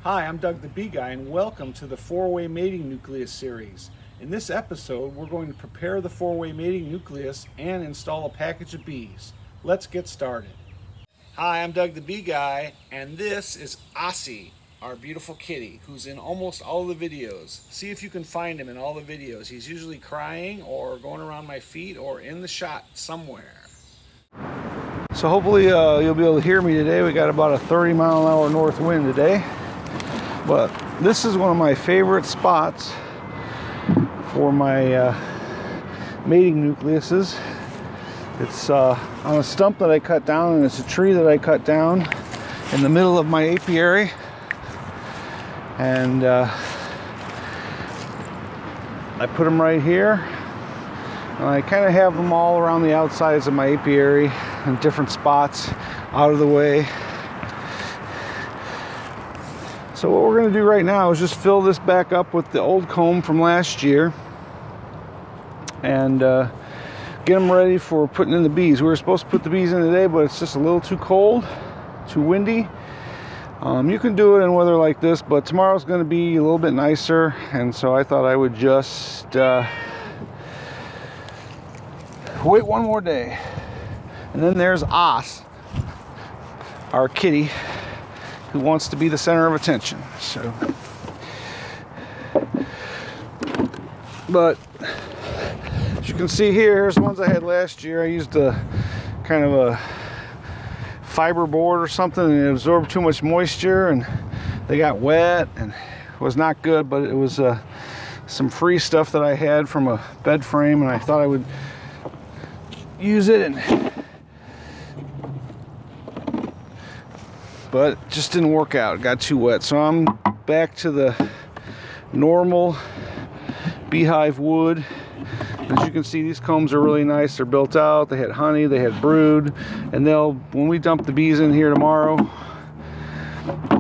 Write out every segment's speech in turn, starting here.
Hi, I'm Doug the Bee Guy, and welcome to the 4-way mating nucleus series. In this episode, we're going to prepare the 4-way mating nucleus and install a package of bees. Let's get started. Hi, I'm Doug the Bee Guy, and this is Ossie, our beautiful kitty, who's in almost all the videos. See if you can find him in all the videos. He's usually crying or going around my feet or in the shot somewhere. So hopefully you'll be able to hear me today. We got about a 30-mile-an-hour north wind today. But this is one of my favorite spots for my mating nucleuses. It's on a stump that I cut down, and it's a tree that I cut down in the middle of my apiary. And I put them right here. And I kind of have them all around the outsides of my apiary in different spots out of the way. So what we're going to do right now is just fill this back up with the old comb from last year and get them ready for putting in the bees. We were supposed to put the bees in today, but it's just a little too cold, too windy. You can do it in weather like this, but tomorrow's going to be a little bit nicer, and so I thought I would just wait one more day. And then there's Oss, our kitty, who wants to be the center of attention. So, but as you can see here, here's the ones I had last year. I used a kind of a fiber board or something, and it absorbed too much moisture, and they got wet, and it was not good. But it was some free stuff that I had from a bed frame, and I thought I would use it, but it just didn't work out. It got too wet. So I'm back to the normal beehive wood. As you can see, these combs are really nice. They're built out. They had honey, they had brood, and when we dump the bees in here tomorrow,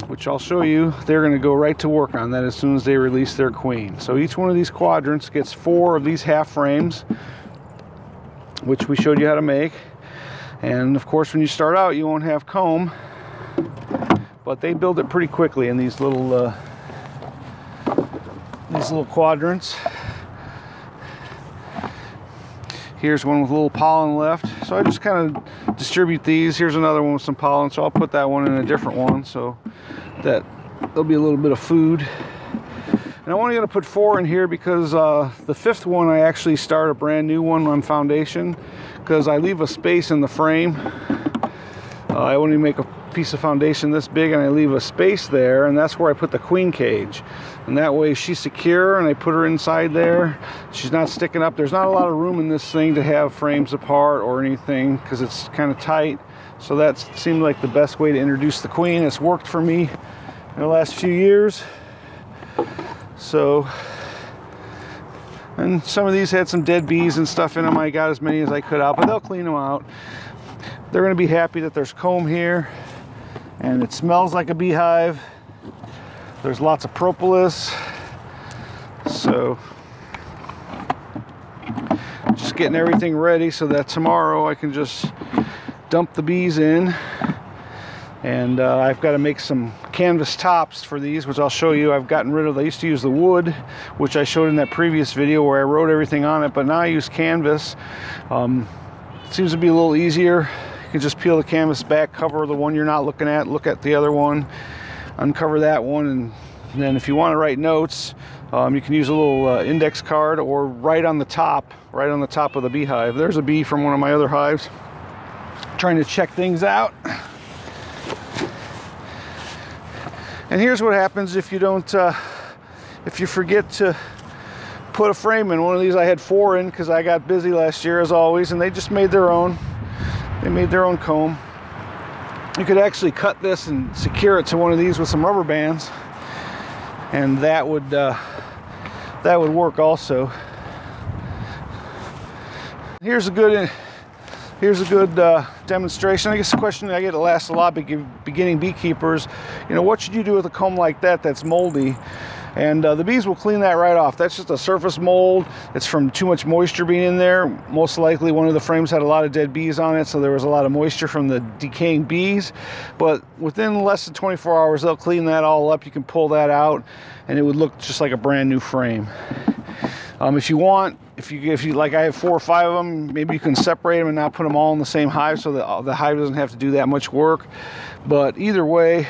which I'll show you, they're going to go right to work on that as soon as they release their queen. So each one of these quadrants gets 4 of these half frames, which we showed you how to make. And of course, when you start out, you won't have comb, but they build it pretty quickly in these little quadrants. Here's one with a little pollen left, so I just kind of distribute these. Here's another one with some pollen, so I'll put that one in a different one so that there'll be a little bit of food. And I'm only going to put 4 in here because the 5th one I actually start a brand new one on foundation, because I leave a space in the frame. I only make a piece of foundation this big, and I leave a space there, and that's where I put the queen cage. And that way she's secure, and I put her inside there. She's not sticking up. There's not a lot of room in this thing to have frames apart or anything because it's kind of tight. So that seemed like the best way to introduce the queen. It's worked for me in the last few years. So, and some of these had some dead bees and stuff in them. I got as many as I could out, but they'll clean them out. They're going to be happy that there's comb here, and it smells like a beehive. There's lots of propolis. So just getting everything ready so that tomorrow I can just dump the bees in. And I've got to make some canvas tops for these, which I'll show you. I've gotten rid of, I used to use the wood, which I showed in that previous video where I wrote everything on it, but now I use canvas. It seems to be a little easier. You can just peel the canvas back, cover the one you're not looking at, look at the other one, uncover that one, and then if you want to write notes, you can use a little index card or right on the top of the beehive. There's a bee from one of my other hives trying to check things out. And here's what happens if you don't, if you forget to put a frame in. One of these I had 4 in because I got busy last year as always, and they just made their own. They made their own comb. You could actually cut this and secure it to one of these with some rubber bands, and that would work also. Here's a good demonstration. I guess the question I get asked a lot, beginning beekeepers, you know, what should you do with a comb like that that's moldy? And the bees will clean that right off. That's just a surface mold. It's from too much moisture being in there. Most likely one of the frames had a lot of dead bees on it, so there was a lot of moisture from the decaying bees. But within less than 24 hours, they'll clean that all up. You can pull that out, and it would look just like a brand new frame. If you want, if you like, I have 4 or 5 of them, maybe you can separate them and not put them all in the same hive so that the hive doesn't have to do that much work. But either way,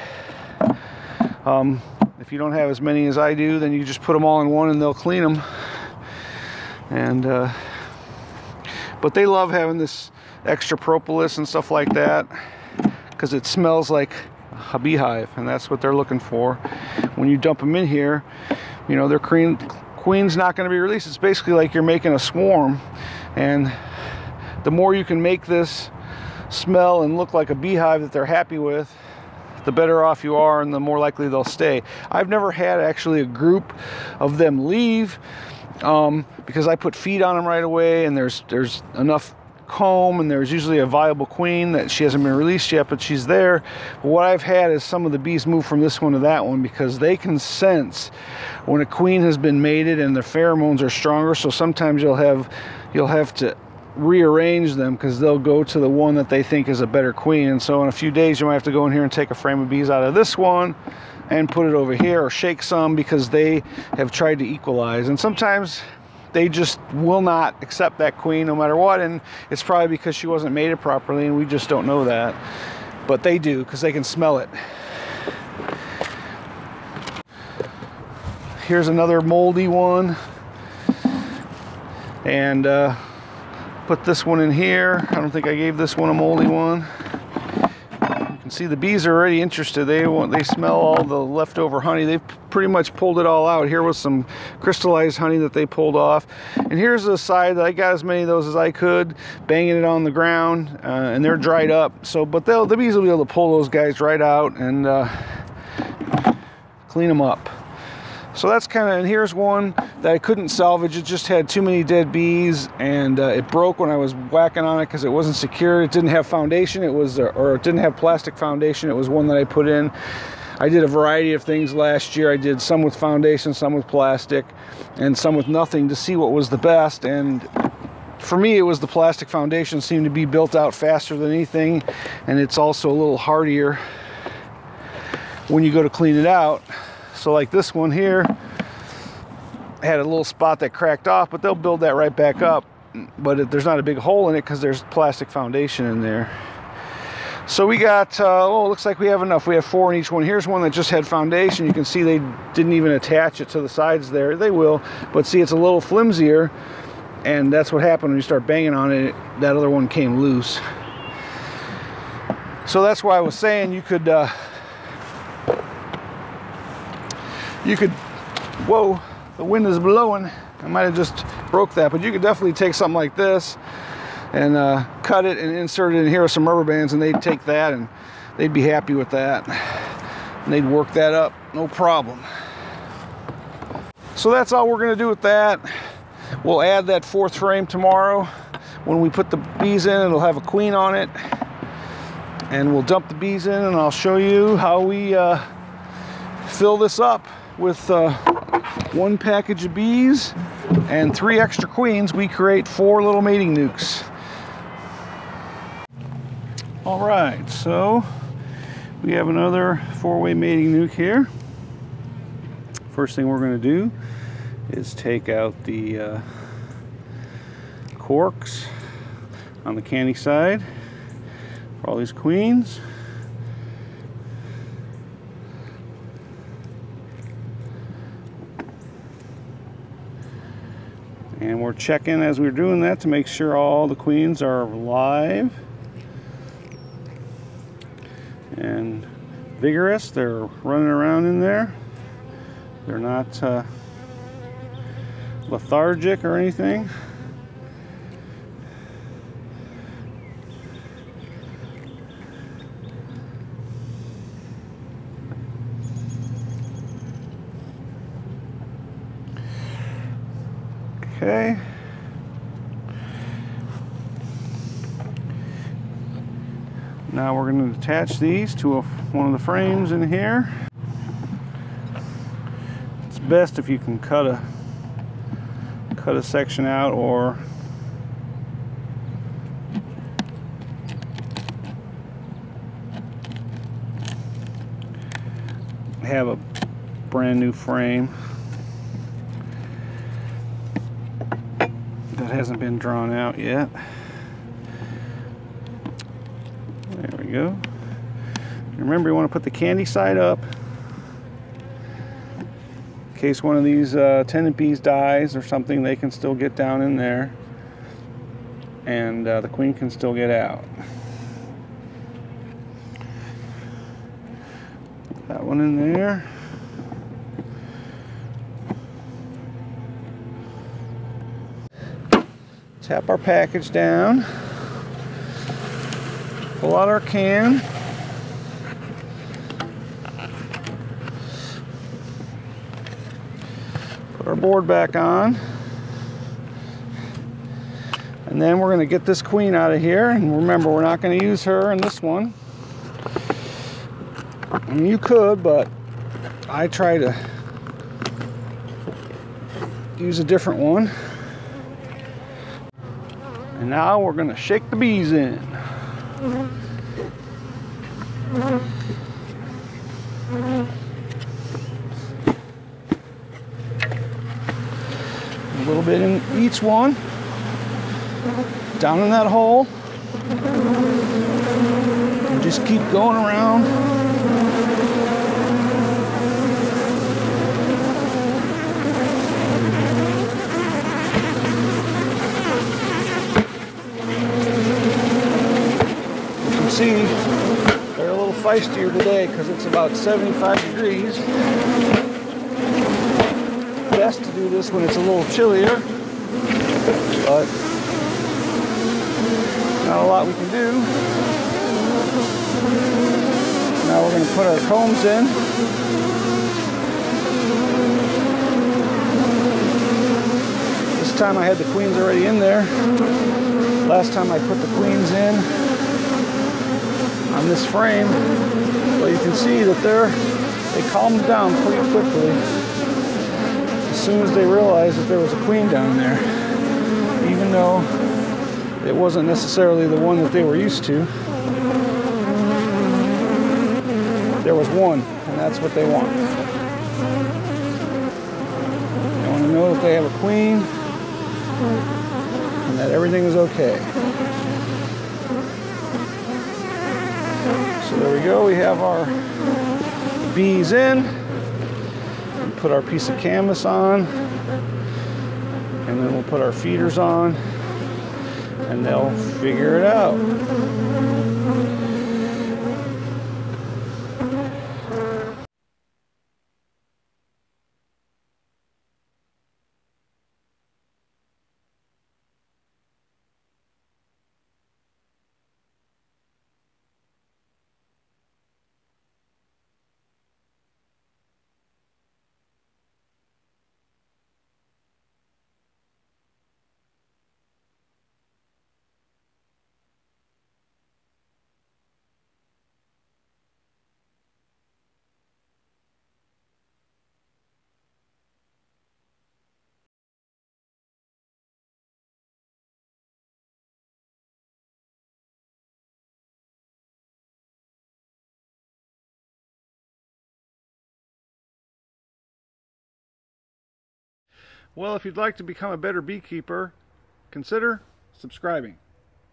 if you don't have as many as I do, then you just put them all in one and they'll clean them. And but they love having this extra propolis and stuff like that because it smells like a beehive, and that's what they're looking for. When you dump them in here, you know, their queen's not going to be released. It's basically like you're making a swarm, and the more you can make this smell and look like a beehive that they're happy with, the better off you are and the more likely they'll stay. I've never had actually a group of them leave because I put feed on them right away, and there's enough comb, and there's usually a viable queen that she hasn't been released yet, but she's there. But what I've had is some of the bees move from this one to that one because they can sense when a queen has been mated and the pheromones are stronger. So sometimes you'll have to rearrange them because they'll go to the one that they think is a better queen. And so in a few days you might have to go in here and take a frame of bees out of this one and put it over here, or shake some because they have tried to equalize. And sometimes they just will not accept that queen no matter what, and it's probably because she wasn't mated properly, and we just don't know that. But they do, because they can smell it. Here's another moldy one, and put this one in here. I don't think I gave this one a moldy one. You can see the bees are already interested. They smell all the leftover honey. They've pretty much pulled it all out. Here was some crystallized honey that they pulled off, and here's the side that I got as many of those as I could, banging it on the ground, and they're dried up. So, but the bees will be able to pull those guys right out and clean them up. So that's kind of, and here's one that I couldn't salvage. It just had too many dead bees, and it broke when I was whacking on it because it wasn't secure. It didn't have foundation. It was, or it didn't have plastic foundation. It was one that I put in. I did a variety of things last year. I did some with foundation, some with plastic, and some with nothing to see what was the best. And for me, it was the plastic foundation. Seemed to be built out faster than anything, and it's also a little hardier when you go to clean it out. So like this one here had a little spot that cracked off, but they'll build that right back up. But there's not a big hole in it because there's plastic foundation in there. So we got, oh, it looks like we have enough. We have 4 in each one. Here's one that just had foundation. You can see they didn't even attach it to the sides there. They will, but see, it's a little flimsier, and that's what happened when you start banging on it. That other one came loose. So that's why I was saying you could, whoa, the wind is blowing. I might have just broke that, but you could definitely take something like this and cut it and insert it in here with some rubber bands, and they'd take that and they'd be happy with that. And they'd work that up, no problem. So that's all we're gonna do with that. We'll add that 4th frame tomorrow. When we put the bees in, it'll have a queen on it. And we'll dump the bees in, and I'll show you how we fill this up with 1 package of bees and 3 extra queens. We create 4 little mating nucs. All right, so we have another 4-way mating nuc here. First thing we're going to do is take out the corks on the candy side for all these queens. And we're checking as we're doing that to make sure all the queens are live and vigorous. They're running around in there. They're not lethargic or anything. Okay. Now we're going to attach these to one of the frames in here. Let's best if you can cut a section out, or have a brand new frame that hasn't been drawn out yet. There we go. Remember, you want to put the candy side up in case one of these attendant bees dies or something. They can still get down in there, and the queen can still get out. That one in there. Tap our package down. Pull out our can. Put our board back on. And then we're going to get this queen out of here. And remember, we're not going to use her in this one. I mean, you could, but I try to use a different one. And now we're going to shake the bees in. A little bit in each one. Down in that hole. And just keep going around. See, they're a little feistier today because it's about 75 degrees. Best to do this when it's a little chillier, but not a lot we can do. Now we're going to put our combs in. This time I had the queens already in there. Last time I put the queens in on this frame, but you can see that they calmed down pretty quickly as soon as they realized that there was a queen down there, even though it wasn't necessarily the one that they were used to. There was one, and that's what they want. They want to know that they have a queen and that everything is okay. So there we go, we have our bees in. We'll put our piece of canvas on, and then we'll put our feeders on, and they'll figure it out. Well, if you'd like to become a better beekeeper, consider subscribing.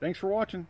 Thanks for watching.